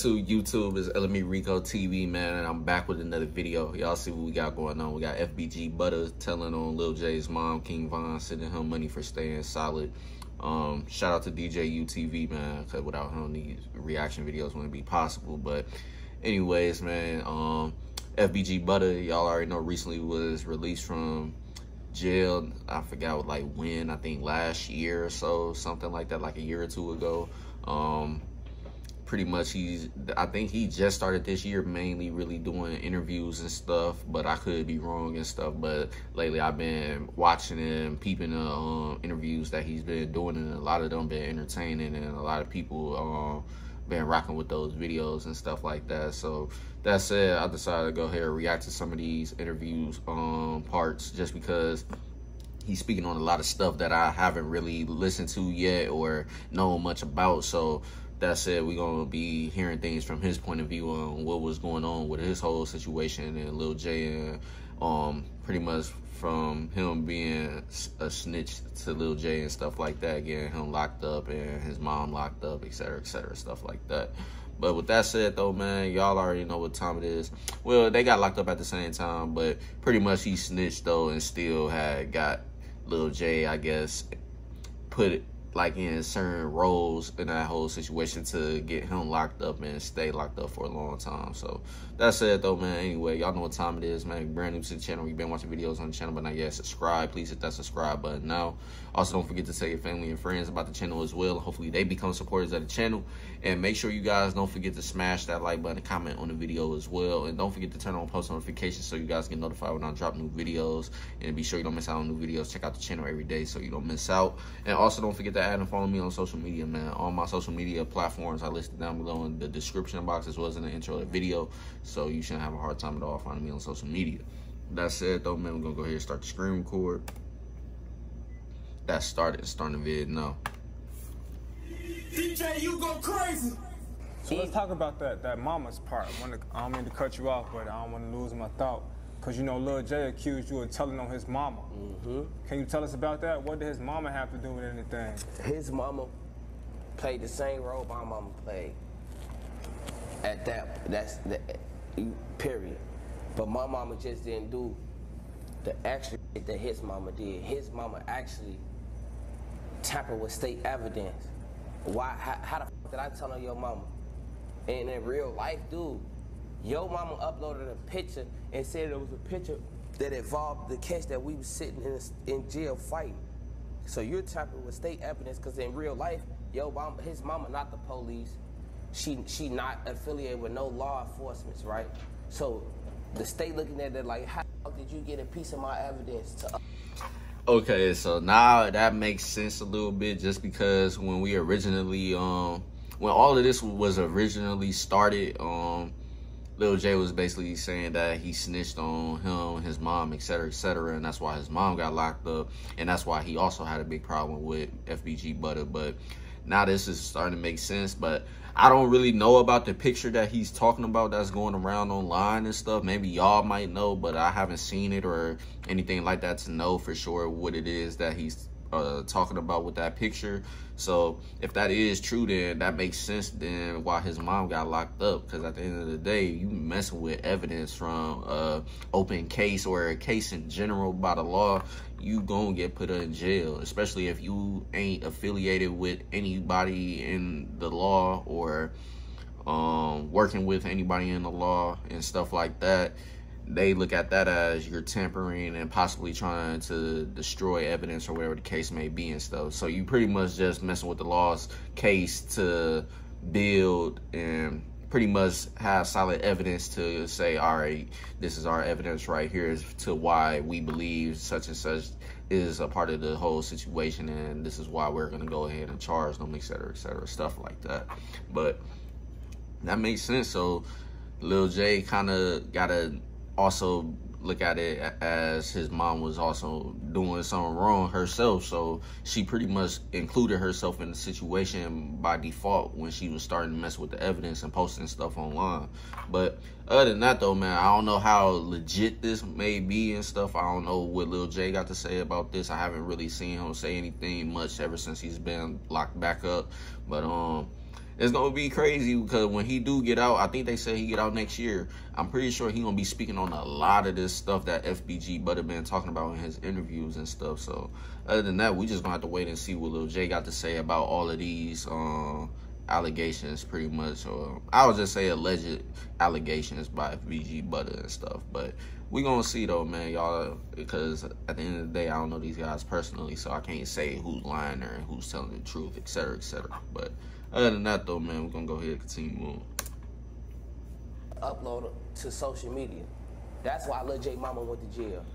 to YouTube? It's LMERicoTv, man, and I'm back with another video. Y'all see what we got going on. We got FBG Butta Telling on Lil Jay's mom, King Von, sending him money for staying solid. Shout out to Djutv, man, because without him, these reaction videos wouldn't be possible. But anyways, man, FBG Butta, y'all already know, recently was released from jail. I forgot like when, I think last year or so, something like that, like a year or two ago. Pretty much I think he just started this year mainly really doing interviews and stuff, but I could be wrong and stuff. But lately I've been watching and peeping the interviews that he's been doing, and a lot of them been entertaining, and a lot of people been rocking with those videos and stuff like that. So that said, I decided to go ahead and react to some of these interviews parts, just because he's speaking on a lot of stuff that I haven't really listened to yet or know much about. So that said, we're going to be hearing things from his point of view on what was going on with his whole situation and Lil Jay, and pretty much from him being a snitch to Lil Jay and stuff like that, getting him locked up and his mom locked up, etc., stuff like that. But with that said, though, man, y'all already know what time it is. Well, they got locked up at the same time, but pretty much he snitched, though, and still had got Lil Jay, I guess, put it like in certain roles in that whole situation to get him locked up and stay locked up for a long time. So that said, though, man, anyway, y'all know what time it is, man. Brand new to the channel. You've been watching videos on the channel, but not yet subscribe. Please hit that subscribe button now. Also, don't forget to tell your family and friends about the channel as well. Hopefully they become supporters of the channel. And make sure you guys don't forget to smash that like button and comment on the video as well. And don't forget to turn on post notifications so you guys get notified when I drop new videos. And be sure you don't miss out on new videos. Check out the channel every day so you don't miss out. And also, don't forget to add and follow me on social media, man. All my social media platforms I listed down below in the description box, as well as in the intro of the video. So you shouldn't have a hard time at all finding me on social media. That said, though, man, we're going to go ahead and start the screen record. That started. Starting the vid now. DJ, you go crazy. So let's talk about that mama's part. I don't mean to cut you off, but I don't want to lose my thought. Because, you know, Lil Jay accused you of telling on his mama. Can you tell us about that? What did his mama have to do with anything? His mama played the same role my mama played. At that's the period. But my mama just didn't do the extra that his mama did. His mama actually tampered with state evidence. Why? How the fuck did I tell on your mama? And in real life, dude, your mama uploaded a picture and said it was a picture that involved the case that we was sitting in jail fighting. So you're tampering with state evidence, because in real life, his mama not the police. She not affiliated with no law enforcement, right? So the state looking at it like, how did you get a piece of my evidence to? Okay, so now that makes sense a little bit, just because when we originally, when all of this was originally started, Lil Jay was basically saying that he snitched on him, his mom, etc., and that's why his mom got locked up, and that's why he also had a big problem with FBG Butta. But now this is starting to make sense, but I don't really know about the picture that he's talking about that's going around online and stuff. Maybe y'all might know, but I haven't seen it or anything like that to know for sure what it is that he's talking about with that picture. So if that is true, then that makes sense then why his mom got locked up, because at the end of the day, you messing with evidence from a open case or a case in general by the law, you gonna get put in jail, especially if you ain't affiliated with anybody in the law or working with anybody in the law and stuff like that. They look at that as you're tampering and possibly trying to destroy evidence or whatever the case may be and stuff. So you pretty much just messing with the law's case to build and pretty much have solid evidence to say, all right, this is our evidence right here as to why we believe such and such is a part of the whole situation, and this is why we're going to go ahead and charge them, etc., stuff like that. But that makes sense. So Lil Jay kind of got to also look at it as his mom was also doing something wrong herself, so she pretty much included herself in the situation by default when she was starting to mess with the evidence and posting stuff online. But other than that, though, man, I don't know how legit this may be and stuff. I don't know what Lil Jay got to say about this. I haven't really seen him say anything much ever since he's been locked back up. But it's gonna be crazy because when he do get out, I think they say he get out next year. I'm pretty sure he gonna be speaking on a lot of this stuff that FBG Butta been talking about in his interviews and stuff. So other than that, we just gonna have to wait and see what Lil Jay got to say about all of these allegations, pretty much. Or I would just say alleged allegations by FBG Butta and stuff. But we gonna see though, man, y'all, because at the end of the day, I don't know these guys personally, so I can't say who's lying there and who's telling the truth, etc., etc. But other than that, though, man, we're going to go ahead and continue moving. Upload it to social media. That's why Lil Jay mama went to jail.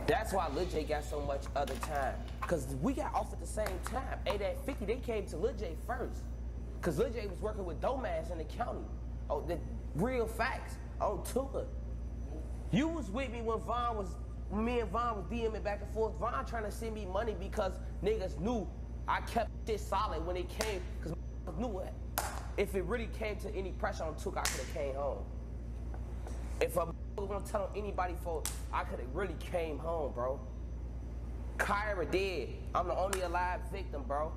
That's why Lil Jay got so much other time. Because we got off at the same time. 8 at 50, they came to Lil Jay first. Because Lil Jay was working with Domass in the county. Oh, the real facts on tour. You was with me when me and Vaughn was DMing back and forth. Vaughn trying to send me money because niggas knew I kept shit solid when it came, because knew what? If it really came to any pressure on Took, I could have came home. If I was gonna tell anybody for, I could have really came home, bro. Kyra dead. I'm the only alive victim, bro.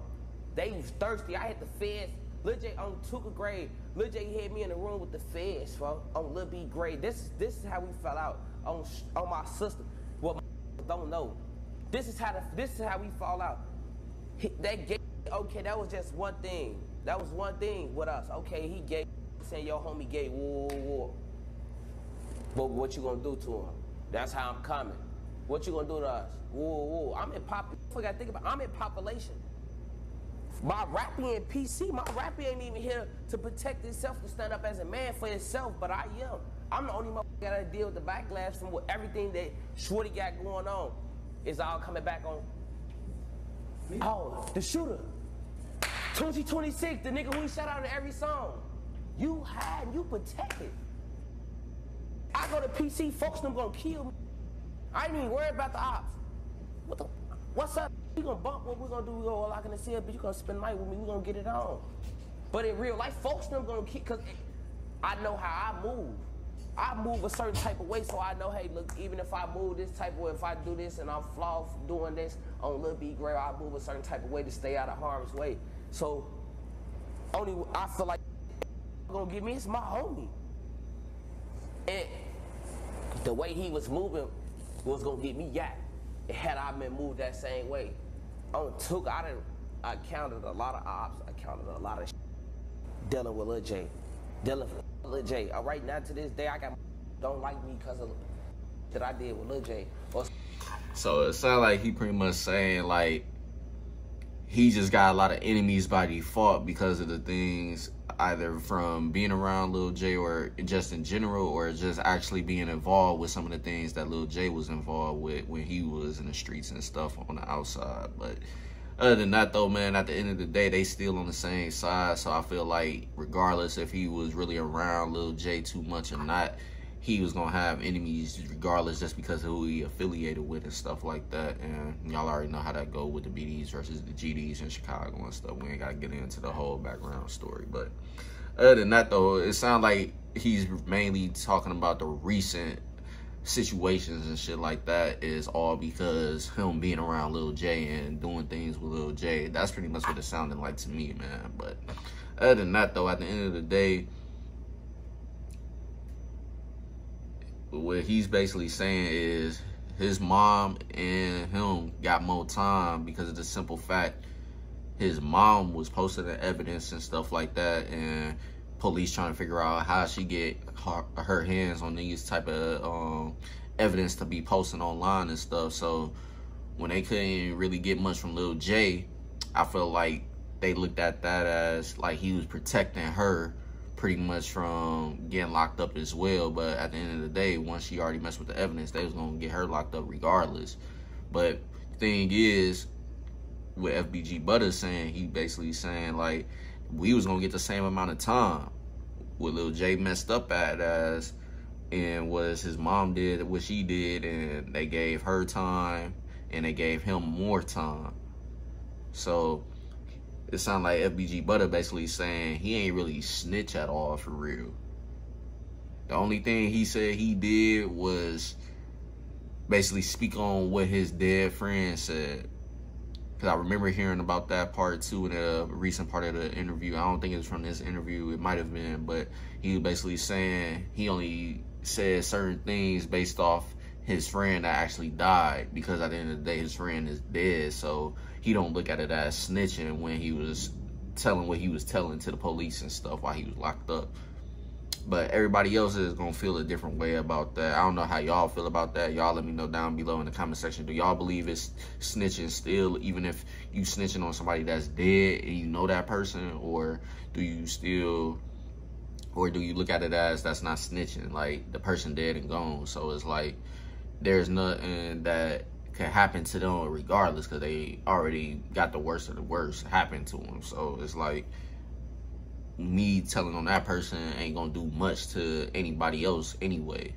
They was thirsty. I hit the feds. Lil Jay on Tuka grade. Lil Jay had me in the room with the feds, bro. On Lil B grade. This is how we fell out on my sister. What my don't know. This is how we fall out. That gay, okay, that was just one thing. That was one thing with us. Okay, he gay, saying your homie gay, whoa. But what you gonna do to him? That's how I'm coming. What you gonna do to us? Whoa. I'm in I'm in population. My rap being PC, my rap ain't even here to protect itself, to stand up as a man for itself, but I am. I'm the only motherfucker that gotta deal with the backlash from everything that Shorty got going on. It's all coming back on. Oh, the shooter. 2026, the nigga who he shot out in every song. You hide, you protected. I go to PC, folks them gonna kill me. I ain't even worried about the ops. What's up? We gonna bump, what we gonna do? We gonna lock in the cell, but you gonna spend the night with me, we gonna get it on. But in real life, folks them gonna keep, cause I know how I move. I move a certain type of way, so I know, hey, look, even if I move this type of way, if I do this and I'm flawed doing this on Lil B Gray, I move a certain type of way to stay out of harm's way. So, I feel like gonna get me, it's my homie. And the way he was moving was gonna get me yacked. Had I been moved that same way. On Took, I counted a lot of ops, I counted a lot of dealing with Lil Jay. Dealing with Lil Jay. Right now to this day, I got don't like me because of that I did with Lil Jay. So it sounds like he pretty much saying like he just got a lot of enemies by default because of the things either from being around Lil Jay or just in general, or just actually being involved with some of the things that Lil Jay was involved with when he was in the streets and stuff on the outside. But other than that though, man, at the end of the day, they still on the same side. So I feel like regardless if he was really around Lil Jay too much or not, he was gonna have enemies regardless, just because of who he affiliated with and stuff like that. And y'all already know how that go with the BDs versus the GDs in Chicago and stuff. We ain't gotta get into the whole background story. But other than that though, it sounds like he's mainly talking about the recent situations and shit like that is all because him being around Lil Jay and doing things with Lil Jay. That's pretty much what it sounded like to me, man. But other than that though, at the end of the day, what he's basically saying is his mom and him got more time because of the simple fact his mom was posting the evidence and stuff like that, and police trying to figure out how she get her hands on these type of evidence to be posting online and stuff. So when they couldn't really get much from Lil Jay, I feel like they looked at that as like he was protecting her pretty much from getting locked up as well. But at the end of the day, once she already messed with the evidence, they was gonna get her locked up regardless. But the thing is, with FBG Butta saying, he basically saying like we was gonna get the same amount of time. What Lil Jay messed up at as, and was his mom did what she did, and they gave her time and they gave him more time. So it sounds like FBG Butta basically saying he ain't really snitch at all for real. The only thing he said he did was basically speak on what his dead friend said. Because I remember hearing about that part too in a recent part of the interview. I don't think it was from this interview. It might have been, but he was basically saying he only said certain things based off his friend that actually died, because at the end of the day, his friend is dead. So he don't look at it as snitching when he was telling what he was telling to the police and stuff while he was locked up. But everybody else is going to feel a different way about that. I don't know how y'all feel about that. Y'all let me know down below in the comment section. Do y'all believe it's snitching still, even if you snitching on somebody that's dead and you know that person? Or do you still, or do you look at it as that's not snitching, like the person dead and gone? So it's like there's nothing that can happen to them regardless, because they already got the worst of the worst happen to them. So it's like, me telling on that person ain't gonna do much to anybody else anyway.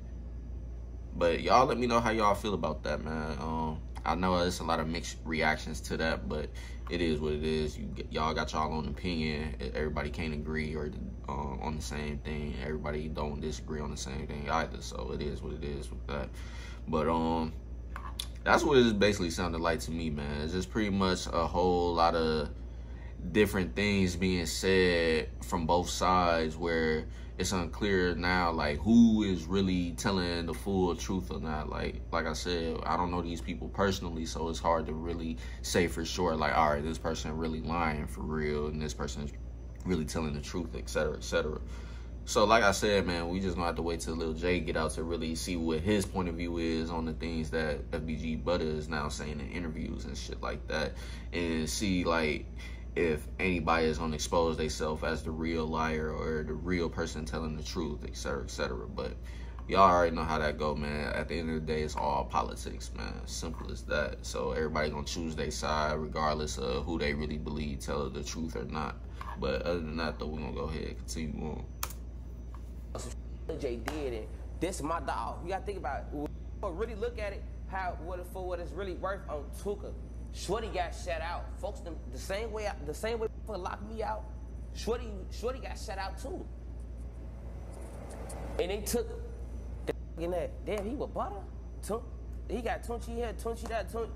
But y'all let me know how y'all feel about that, man. I know there's a lot of mixed reactions to that, but it is what it is. Y'all got y'all own opinion. Everybody can't agree or on the same thing. Everybody don't disagree on the same thing either. So it is what it is with that. But that's what it basically sounded like to me, man. It's just pretty much a whole lot of different things being said from both sides, where it's unclear now, like, who is really telling the full truth or not. Like I said, I don't know these people personally, so it's hard to really say for sure, like, all right, this person really lying for real and this person is really telling the truth, etc., etc. So like I said, man, we just gonna have to wait till Lil Jay get out to really see what his point of view is on the things that FBG Butta is now saying in interviews and shit like that, and see, like, if anybody is gonna expose themselves as the real liar or the real person telling the truth, etc., etc. But y'all already know how that go, man. At the end of the day, it's all politics, man. Simple as that. So everybody gonna choose their side regardless of who they really believe tell the truth or not. But other than that, though, we're gonna go ahead and continue on. Lil Jay did, and this is my dog. You gotta think about it. Really look at it, for what it's really worth on Tuka. Shorty got shut out. Folks, the same way for locked me out, Shorty got shut out too. And they took that. Damn, he was Butta. He got Tunchi here, Tunchi that, Tunchi.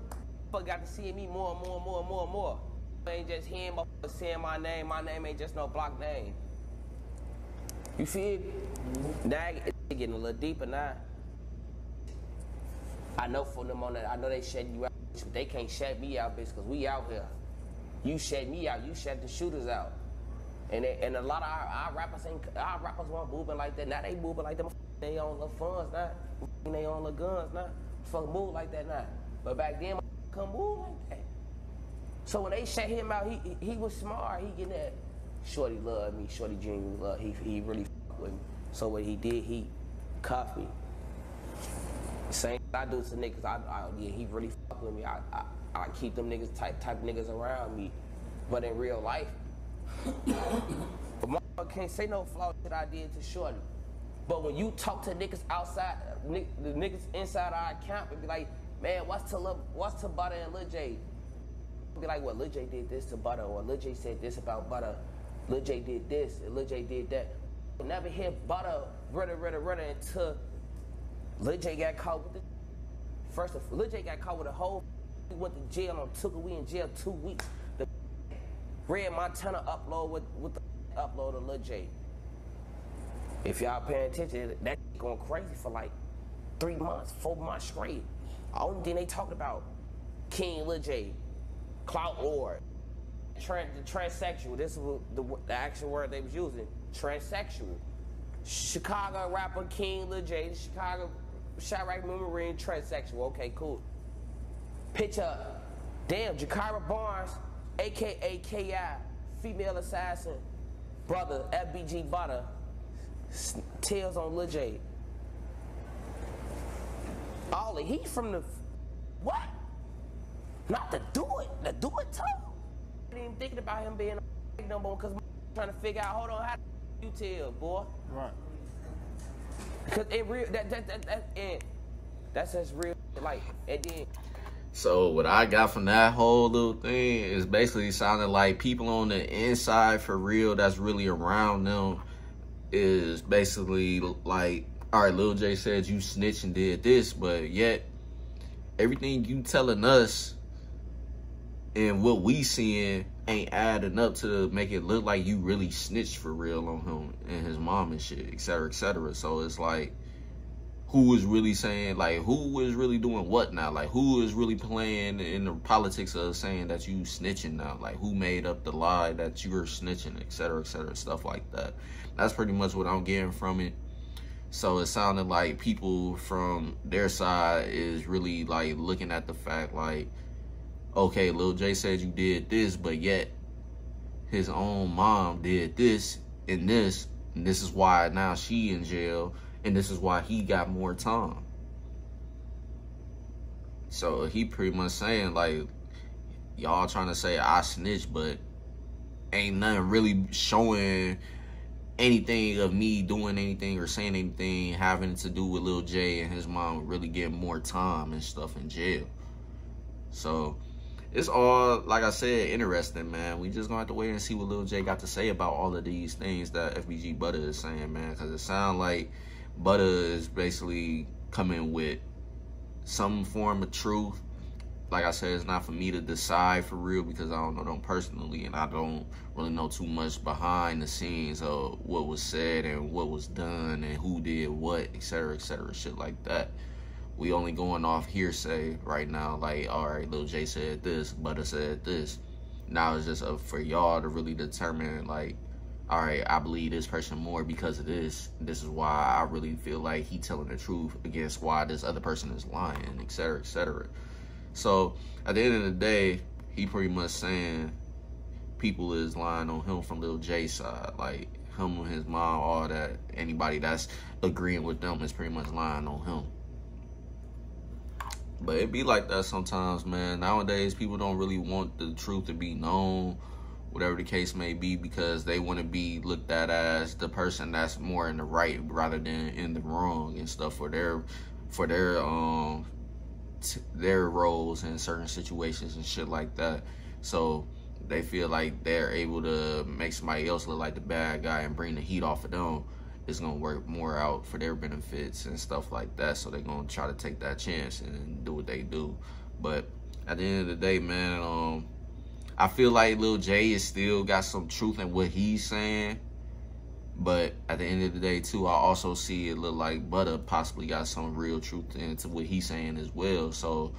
But got to see me more and more. Ain't just him saying my name. My name ain't just no block name. You feel? Now it's getting a little deeper now. I know for them on that. I know they shut you out. They can't shut me out, bitch, because we out here. You shut me out. You shut the shooters out. And a lot of our rappers weren't moving like that. Now they moving like them. They own little funds now. They own little guns now. Fuck move like that now. But back then, couldn't move like that. So when they shut him out, he was smart. He getting that. Shorty loved me. Shorty genuinely loved. He really fucked with me. So what he did, he cuffed me. Same I do to niggas. Yeah, he really fuck with me. I keep them niggas type niggas around me. But in real life, but motherfucker can't say no flaw shit I did to Shorty. But when you talk to niggas outside, the niggas inside our account, and be like, man, what's to Butta and Lil Jay? Be like, well, Lil Jay did this to Butta, or Lil Jay said this about Butta. Lil Jay did this, and Lil Jay did that. You'll never hear Butta running until Lil Jay got caught with the first. Lil Jay got caught with a whole. We went to jail on Tuka. We in jail 2 weeks. The Red Montana upload with the upload of Lil Jay. If y'all paying attention, that going crazy for like 3 months, 4 months straight. Only thing they talked about, King Lil Jay, Clout Lord, the transsexual. This is the actual word they was using. Transsexual. Chicago rapper King Lil Jay, Chicago Chirac Marine, transsexual. Okay, cool. Picture, damn, Jakira Barnes, aka K.I., female assassin, brother FBG Butta, tails on Lil Jay. Ollie, he from the what? Not to do it too. I ain't even thinking about him being a no more because I'm trying to figure out. Hold on, how you tell, boy? Right. Because it real that's just real, like, and then. So what I got from that whole little thing is basically sounding like people on the inside for real that's really around them is basically like, all right, Lil Jay said you snitched and did this, but yet everything you telling us And what we seeing ain't adding up to make it look like you really snitched for real on him and his mom and shit, et cetera, et cetera. So it's like, who is really saying, like, who is really doing what now? Like, who is really playing in the politics of saying that you snitching now? Like, who made up the lie that you're snitching, et cetera, stuff like that. That's pretty much what I'm getting from it. So it sounded like people from their side is really, like, looking at the fact, like, okay, Lil Jay said you did this, but yet his own mom did this, and this is why now she in jail, and this is why he got more time. So he pretty much saying, like, y'all trying to say I snitched, but ain't nothing really showing anything of me doing anything or saying anything having to do with Lil Jay and his mom really getting more time and stuff in jail. So it's all, like I said, interesting, man. We just gonna have to wait and see what Lil Jay got to say about all of these things that FBG Butta is saying, man. Because it sounds like Butta is basically coming with some form of truth. Like I said, it's not for me to decide for real because I don't know them personally, and I don't really know too much behind the scenes of what was said and what was done and who did what, et cetera, shit like that. We only going off hearsay right now, like, all right, Lil Jay said this, Butta said this. Now it's just up for y'all to really determine, like, all right, I believe this person more because of this. This is why I really feel like he telling the truth against why this other person is lying, et cetera, et cetera. So at the end of the day, he pretty much saying people is lying on him from Lil Jay's side. Like, him and his mom, all that, anybody that's agreeing with them is pretty much lying on him. But it be like that sometimes, man. Nowadays, people don't really want the truth to be known, whatever the case may be, because they want to be looked at as the person that's more in the right rather than in the wrong and stuff for their roles in certain situations and shit like that. So they feel like they're able to make somebody else look like the bad guy and bring the heat off of them. It's gonna work more out for their benefits and stuff like that. So they're gonna try to take that chance and do what they do. But at the end of the day, man, I feel like Lil Jay is still got some truth in what he's saying. But at the end of the day, too, I also see it look like Butta possibly got some real truth into what he's saying as well. So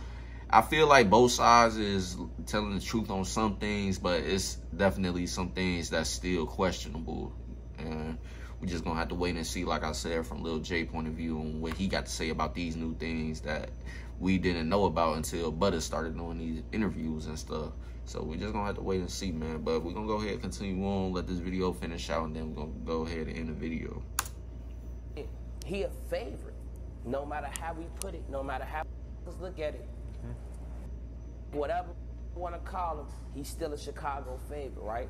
I feel like both sides is telling the truth on some things, but it's definitely some things that's still questionable. And we just gonna have to wait and see, like I said, from Lil Jay point of view and what he got to say about these new things that we didn't know about until Butta started doing these interviews and stuff. So we just gonna have to wait and see, man. But we're gonna go ahead and continue on, let this video finish out, and then we're gonna go ahead and end the video. He a favorite, no matter how we put it, no matter how we look at it. Whatever you wanna call him, he's still a Chicago favorite, right?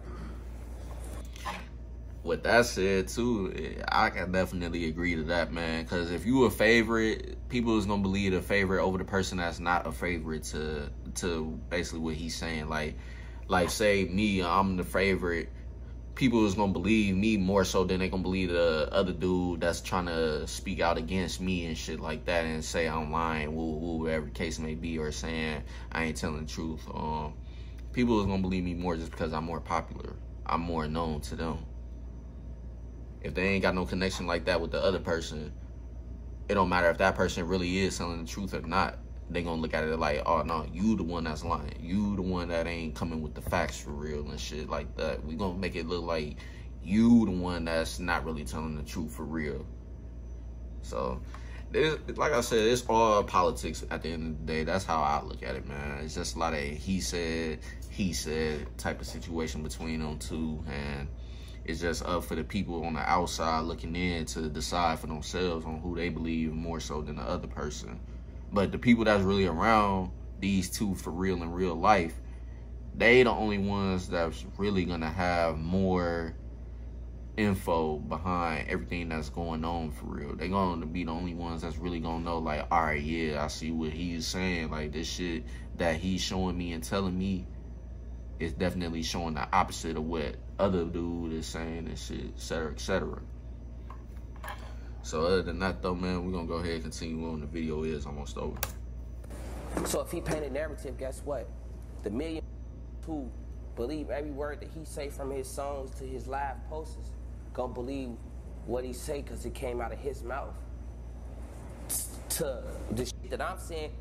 With that said, too, I can definitely agree to that, man. Because if you a favorite, people is going to believe a favorite over the person that's not a favorite to basically what he's saying. Like say me, I'm the favorite. People is going to believe me more so than they going to believe the other dude that's trying to speak out against me and shit like that and say I'm lying, whatever the case may be, or saying I ain't telling the truth. People is going to believe me more just because I'm more popular. I'm more known to them. If they ain't got no connection like that with the other person, it don't matter if that person really is telling the truth or not. They gonna look at it like, oh no, you the one that's lying. You the one that ain't coming with the facts for real and shit like that. We gonna make it look like you the one that's not really telling the truth for real. So, like I said, it's all politics at the end of the day. That's how I look at it, man. It's just a lot of he said type of situation between them two, and it's just up for the people on the outside looking in to decide for themselves on who they believe more so than the other person. But the people that's really around these two for real in real life, they the only ones that's really gonna have more info behind everything that's going on for real. They gonna be the only ones that's really gonna know, like, all right, yeah, I see what he's saying. Like, this shit that he's showing me and telling me is definitely showing the opposite of what other dude is saying and shit, et cetera, et cetera. So other than that, though, man, we're gonna go ahead and continue on. The video is almost over. So if he painted narrative, guess what? The million who believe every word that he say from his songs to his live posts gonna believe what he say because it came out of his mouth. To the shit that I'm saying,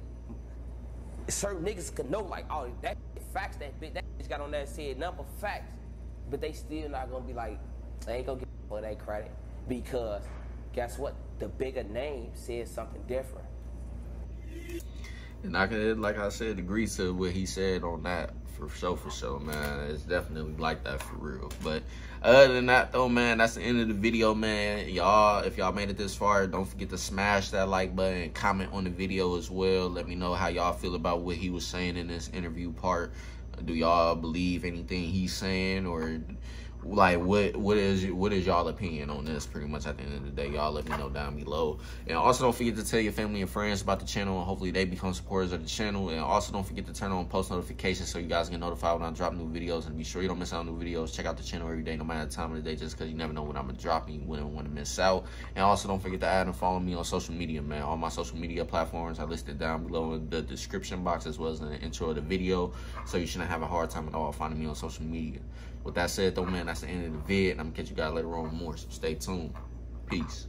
certain niggas could know like, oh, that facts, that bitch got on that said number facts, but they still not gonna be like, they ain't gonna get for that credit because guess what? The bigger name says something different. And I can, like I said, agree to what he said on that for sure, man. It's definitely like that for real. But other than that, though, man, that's the end of the video, man. Y'all, if y'all made it this far, don't forget to smash that like button and comment on the video as well. Let me know how y'all feel about what he was saying in this interview part. Do y'all believe anything he's saying, or like what is y'all opinion on this? Pretty much at the end of the day, y'all let me know down below. And also don't forget to tell your family and friends about the channel, and hopefully they become supporters of the channel. And also don't forget to turn on post notifications so you guys get notified when I drop new videos, and be sure you don't miss out on new videos. Check out the channel every day, no matter the time of the day, just because you never know when I'm gonna drop, and you wouldn't want to miss out. And also don't forget to add and follow me on social media, man. All my social media platforms are listed down below in the description box, as well as in the intro of the video, so you shouldn't have a hard time at all finding me on social media. With that said, though, man, that's the end of the vid, and I'm gonna catch you guys later on with more, so stay tuned. Peace.